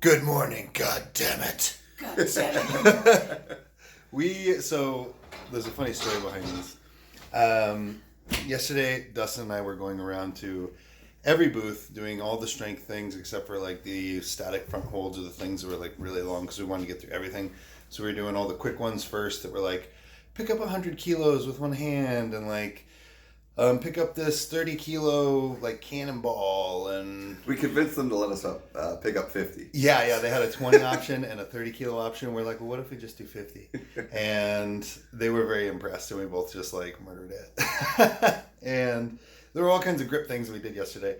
Good morning, god damn it. God damn it. So there's a funny story behind this. Yesterday, Dustin and I were going around to every booth doing all the strength things except for like the static front holds or the things that were like really long because we wanted to get through everything. So we were doing all the quick ones first that were like pick up 100 kilos with one hand and like pick up this 30 kilo like cannonball, and we convinced them to let us pick up 50. Yeah, they had a 20 option and a 30 kilo option. We're like, well, what if we just do 50? And they were very impressed, and we both just like murdered it. And there were all kinds of grip things that we did yesterday.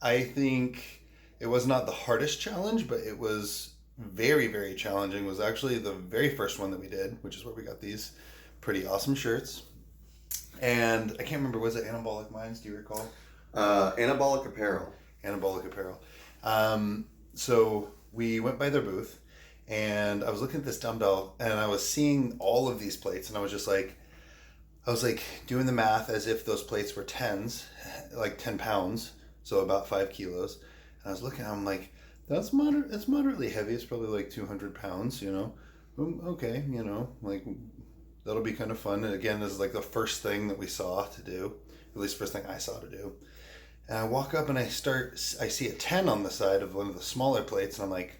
I think it was not the hardest challenge, but it was very, very challenging. It was actually the very first one that we did, which is where we got these pretty awesome shirts. And I can't remember, was it Anabolic Minds? Do you recall? Anabolic Apparel. Anabolic Apparel. So we went by their booth, and I was looking at this dumbbell, and I was seeing all of these plates, and I was doing the math as if those plates were 10s, like 10 pounds, so about 5 kilos. And I was looking, I'm like, that's moderately heavy. It's probably like 200 pounds, Okay, like that'll be kind of fun. And again, this is like the first thing that we saw to do, at least first thing I saw to do. And I walk up and I see a 10 on the side of one of the smaller plates, and I'm like,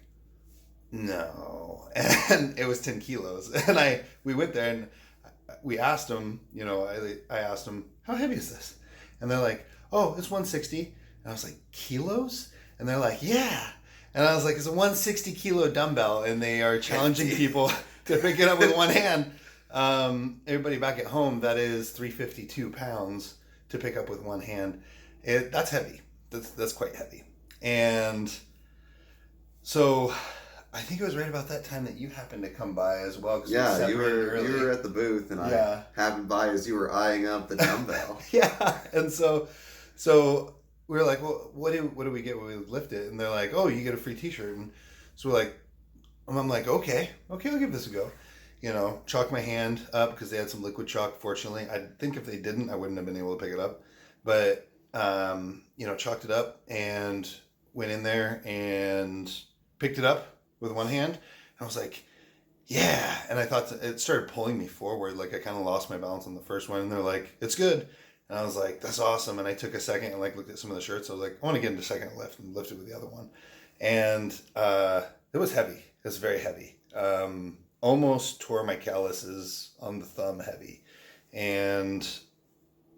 no. And it was 10 kilos. And we went there and we asked them, I asked them, how heavy is this? And they're like, oh, it's 160. And I was like, kilos? And they're like, yeah. And I was like, it's a 160 kilo dumbbell, and they are challenging people to pick it up with one hand. Everybody back at home, that is 352 pounds to pick up with one hand. That's heavy. That's quite heavy. And so I think it was right about that time that you happened to come by as well. Yeah, you were at the booth, and I happened by as you were eyeing up the dumbbell. Yeah, and so we were like, well, what do we get when we lift it? And they're like, oh, you get a free T-shirt. And so we're like, I'm like, okay, I'll give this a go. Chalk my hand up because they had some liquid chalk. Fortunately, I think if they didn't, I wouldn't have been able to pick it up. But chalked it up and went in there and picked it up with one hand. And I was like, yeah. And I thought it started pulling me forward. Like I kind of lost my balance on the first one. And they're like, it's good. And I was like, that's awesome. And I took a second and like looked at some of the shirts. I was like, I want to get into second lift, and lifted with the other one. And it was heavy. It was very heavy. Almost tore my calluses on the thumb heavy.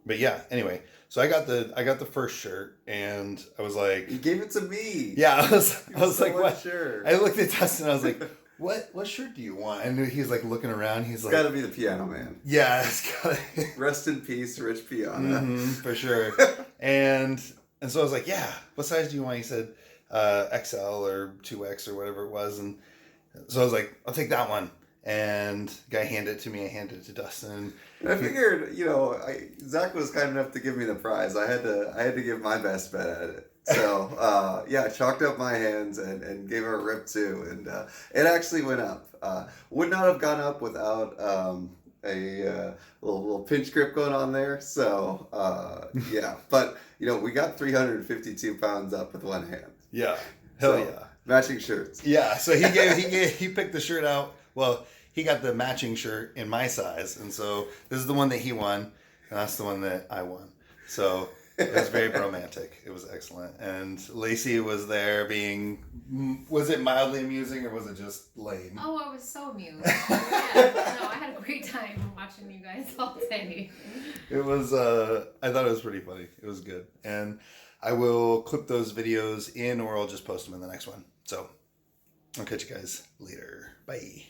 But yeah, anyway, so I got the first shirt, and I was like, you gave it to me. Yeah, I was like, what shirt? I looked at Dustin, and I was like, what shirt do you want? And he's like looking around. He's like, it's got to be the Piano Man. Yeah, it's got Rest in peace, Rich Piana. For sure. And so I was like, yeah, what size do you want? He said XL or 2X or whatever it was. And so I was like, I'll take that one. And the guy handed it to me. I handed it to Dustin. And I figured, Zach was kind enough to give me the prize. I had to give my best bet at it. So I chalked up my hands and gave her a rip too, and it actually went up. Would not have gone up without a little pinch grip going on there. So but we got 352 pounds up with one hand. Yeah, hell yeah, matching shirts. Yeah, so he picked the shirt out. Well, he got the matching shirt in my size, and so this is the one that he won, and that's the one that I won. So it was very Bro-mantic. It was excellent. And Lacey was there was it mildly amusing or was it just lame? Oh, I was so amused. I had a great time watching you guys all day. It was, I thought it was pretty funny. It was good. And I will clip those videos in, or I'll just post them in the next one. So I'll catch you guys later. Bye.